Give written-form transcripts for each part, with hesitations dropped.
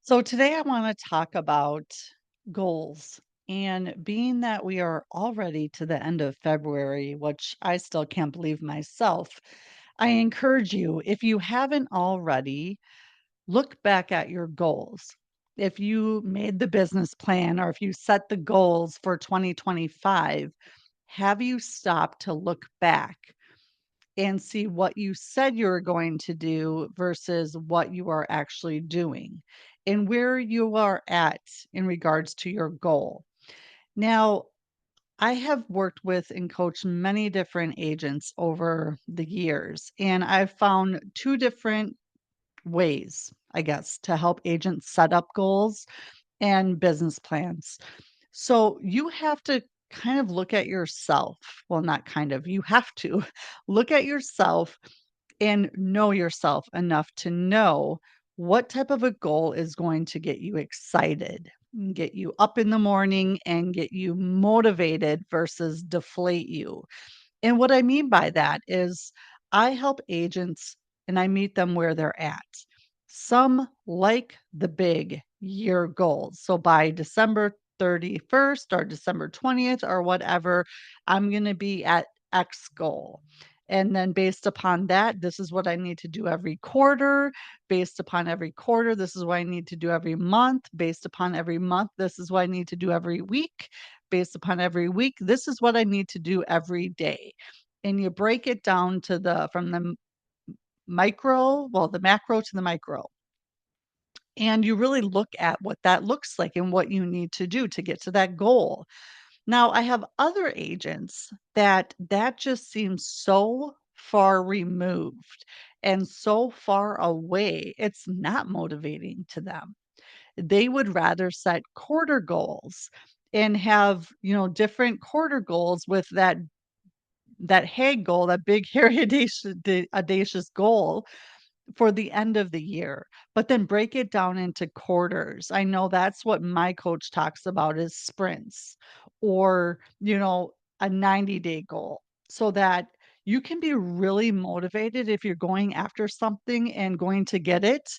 So today I want to talk about goals. And being that we are already to the end of February, which I still can't believe myself, I encourage you, if you haven't already, look back at your goals. If you made the business plan or if you set the goals for 2025, have you stopped to look back and see what you said you were going to do versus what you are actually doing and where you are at in regards to your goal. Now, I have worked with and coached many different agents over the years, and I've found two different ways, I guess, to help agents set up goals and business plans. So you have to kind of look at yourself. Well, not kind of, you have to look at yourself and know yourself enough to know what type of a goal is going to get you excited, and get you up in the morning, and get you motivated versus deflate you. And what I mean by that is I help agents and I meet them where they're at. Some like the big year goals. So by December 31st or December 20th or whatever, I'm going to be at X goal. And then based upon that, this is what I need to do every quarter. Based upon every quarter, this is what I need to do every month. Based upon every month, this is what I need to do every week. Based upon every week, this is what I need to do every day. And you break it down to the from the the macro to the micro. And you really look at what that looks like and what you need to do to get to that goal. Now, I have other agents that just seems so far removed and so far away, it's not motivating to them. They would rather set quarter goals and have, different quarter goals with that HAG goal, that big, hairy, audacious goal for the end of the year, but then break it down into quarters. I know that's what my coach talks about is sprints or, a 90-day goal so that you can be really motivated if you're going after something and going to get it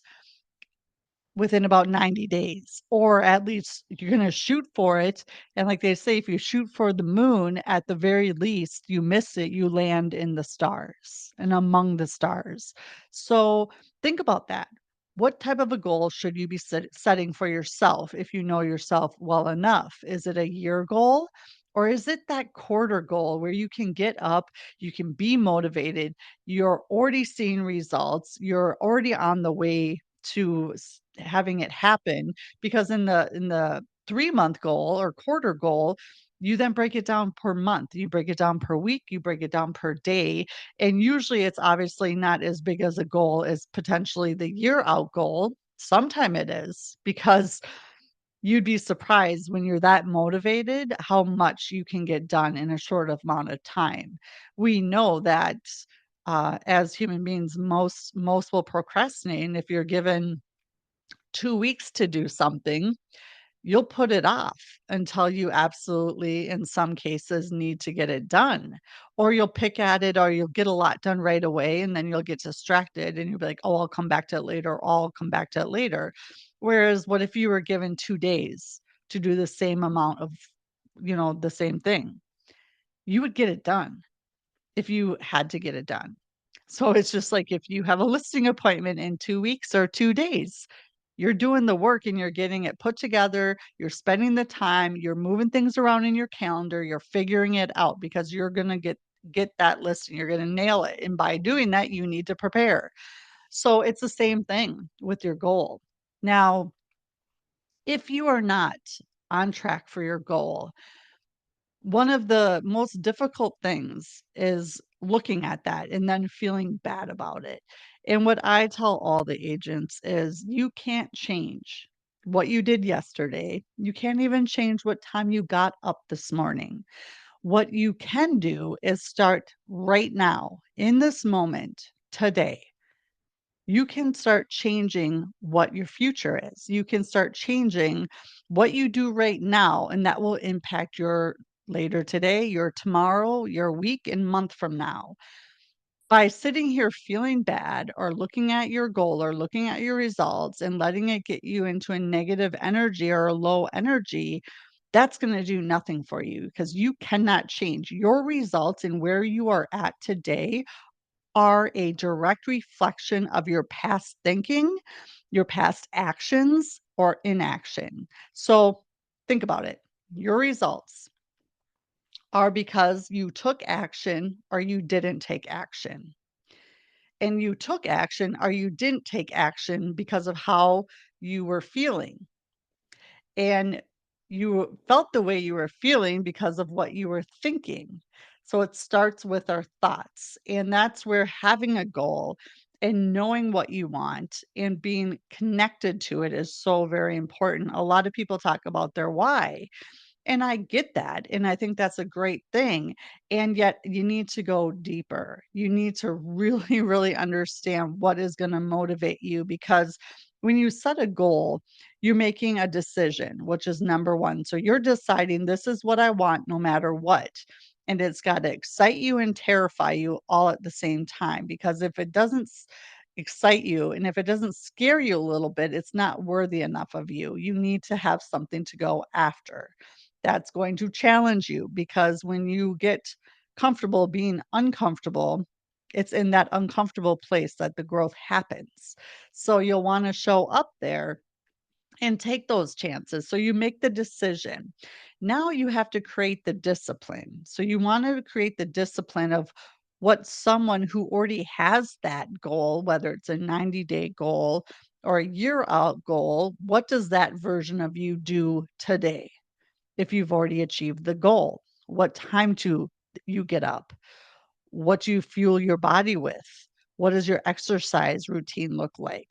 within about 90 days, or at least you're gonna shoot for it, and like they say, if you shoot for the moon, at the very least, you miss it, you land in the stars and among the stars. So, think about that. What type of a goal should you be setting for yourself if you know yourself well enough? Is it a year goal? Or is it that quarter goal where you can get up, you can be motivated, you're already seeing results, you're already on the way to having it happen because in the 3-month goal or quarter goal, you then break it down per month, you break it down per week, you break it down per day, and usually it's obviously not as big as a goal as potentially the year out goal. Sometime it is because you'd be surprised when you're that motivated how much you can get done in a short amount of time. We know that as human beings, most will procrastinate, and if you're given 2 weeks to do something, you'll put it off until you absolutely, in some cases, need to get it done. Or you'll pick at it or you'll get a lot done right away and then you'll get distracted and you'll be like, "Oh, I'll come back to it later. Or I'll come back to it later." Whereas what if you were given 2 days to do the same amount of, the same thing? You would get it done if you had to get it done. So it's just like if you have a listing appointment in 2 weeks or 2 days, you're doing the work and you're getting it put together, you're spending the time, you're moving things around in your calendar, you're figuring it out because you're gonna get that listing, you're gonna nail it, and by doing that, you need to prepare. So it's the same thing with your goal. Now, if you are not on track for your goal, one of the most difficult things is looking at that and then feeling bad about it. And what I tell all the agents is you can't change what you did yesterday. You can't even change what time you got up this morning. What you can do is start right now, in this moment, today. You can start changing what your future is. You can start changing what you do right now, and that will impact your later today, your tomorrow, your week, and month from now. By sitting here feeling bad or looking at your goal or looking at your results and letting it get you into a negative energy or a low energy, that's going to do nothing for you because you cannot change. Your results and where you are at today are a direct reflection of your past thinking, your past actions, or inaction. So think about it. Your results are because you took action or you didn't take action. And you took action or you didn't take action because of how you were feeling. And you felt the way you were feeling because of what you were thinking. So it starts with our thoughts. And that's where having a goal and knowing what you want and being connected to it is so very important. A lot of people talk about their why, and I get that, and I think that's a great thing, and yet you need to go deeper. You need to really, really understand what is gonna motivate you because when you set a goal, you're making a decision, which is number 1. So you're deciding, "This is what I want no matter what," and it's gotta excite you and terrify you all at the same time because if it doesn't excite you and if it doesn't scare you a little bit, it's not worthy enough of you. You need to have something to go after that's going to challenge you because when you get comfortable being uncomfortable, it's in that uncomfortable place that the growth happens. So you'll want to show up there and take those chances. So you make the decision. Now you have to create the discipline. So you want to create the discipline of what someone who already has that goal, whether it's a 90-day goal or a year out goal, what does that version of you do today? If you've already achieved the goal, what time do you get up? What do you fuel your body with? What does your exercise routine look like?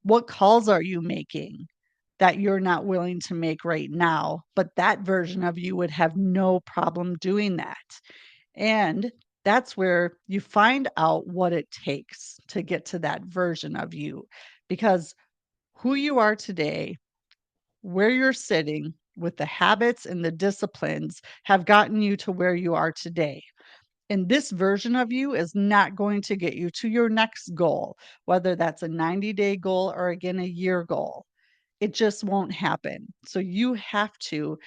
What calls are you making that you're not willing to make right now, but that version of you would have no problem doing that? And that's where you find out what it takes to get to that version of you because who you are today, where you're sitting with the habits and the disciplines have gotten you to where you are today. And this version of you is not going to get you to your next goal, whether that's a 90-day goal or again a year goal. It just won't happen. So you have to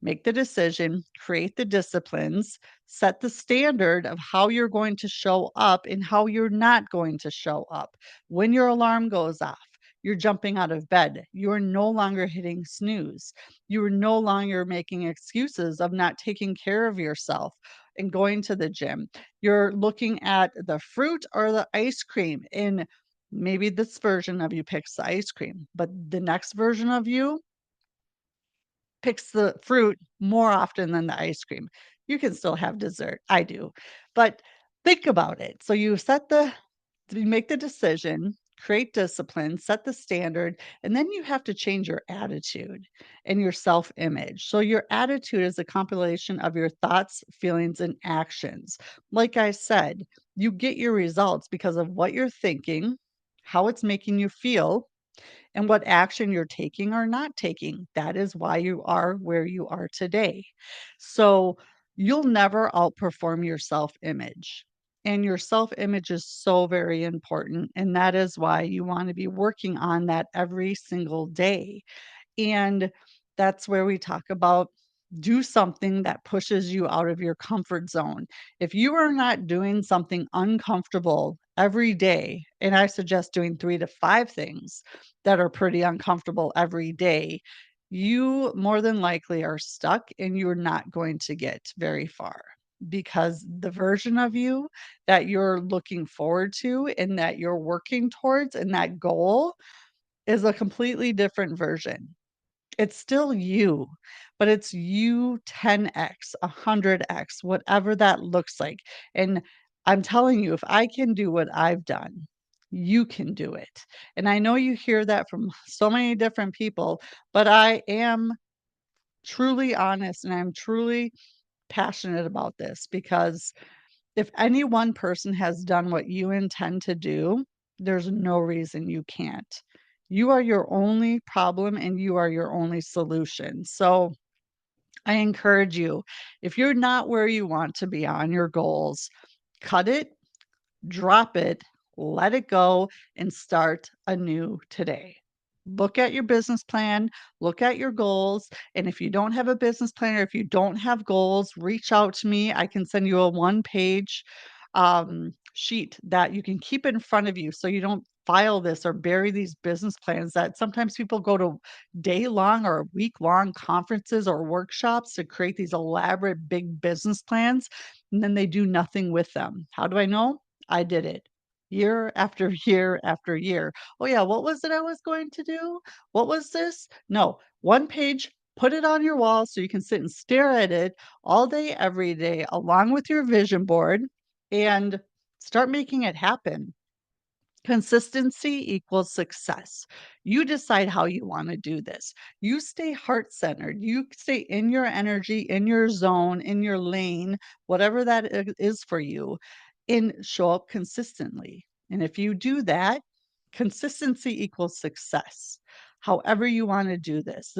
make the decision, create the disciplines, set the standard of how you're going to show up and how you're not going to show up. When your alarm goes off, you're jumping out of bed. You're no longer hitting snooze. You are no longer making excuses of not taking care of yourself and going to the gym. You're looking at the fruit or the ice cream. And maybe this version of you picks the ice cream, but the next version of you picks the fruit more often than the ice cream. You can still have dessert. I do. But think about it. So you make the decision, create discipline, set the standard, and then you have to change your attitude and your self-image. So your attitude is a compilation of your thoughts, feelings, and actions. Like I said, you get your results because of what you're thinking, how it's making you feel, and what action you're taking or not taking. That is why you are where you are today. So you'll never outperform your self image. And your self image is so very important. And that is why you want to be working on that every single day. And that's where we talk about do something that pushes you out of your comfort zone. If you are not doing something uncomfortable every day, and I suggest doing 3 to 5 things that are pretty uncomfortable every day, you more than likely are stuck and you're not going to get very far because the version of you that you're looking forward to and that you're working towards and that goal is a completely different version. It's still you, but it's you 10x, 100x, whatever that looks like. And I'm telling you, if I can do what I've done, you can do it. And I know you hear that from so many different people, but I am truly honest and I'm truly passionate about this because if any one person has done what you intend to do, there's no reason you can't. You are your only problem and you are your only solution. So I encourage you, if you're not where you want to be on your goals, cut it, drop it, let it go, and start anew today. Look at your business plan, look at your goals, and if you don't have a business plan or if you don't have goals, reach out to me. I can send you a one-page sheet that you can keep in front of you so you don't file this or bury these business plans that sometimes people go to day long or week long conferences or workshops to create these elaborate big business plans and then they do nothing with them. How do I know? I did it year after year after year. Oh, yeah, what was it I was going to do? What was this? No, one page, put it on your wall so you can sit and stare at it all day, every day, along with your vision board and start making it happen. Consistency equals success. You decide how you want to do this. You stay heart centered. You stay in your energy, in your zone, in your lane, whatever that is for you, and show up consistently. And if you do that, consistency equals success. However, you want to do this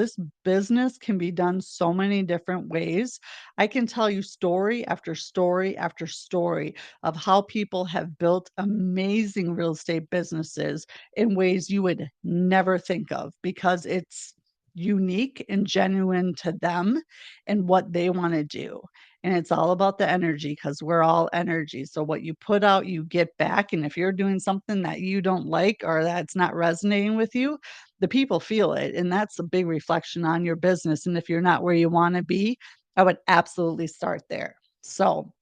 business can be done so many different ways. I can tell you story after story after story of how people have built amazing real estate businesses in ways you would never think of because it's unique and genuine to them and what they want to do. And it's all about the energy because we're all energy. So what you put out, you get back. And if you're doing something that you don't like or that's not resonating with you, the people feel it. And that's a big reflection on your business. And if you're not where you want to be, I would absolutely start there. So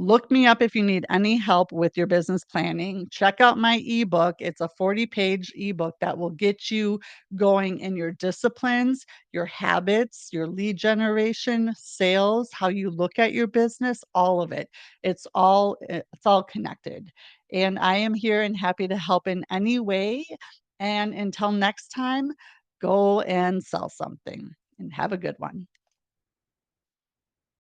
look me up if you need any help with your business planning. Check out my ebook. It's a 40-page ebook that will get you going in your disciplines, your habits, your lead generation, sales, how you look at your business, all of it. It's all connected. And I am here and happy to help in any way. And until next time, go and sell something and have a good one.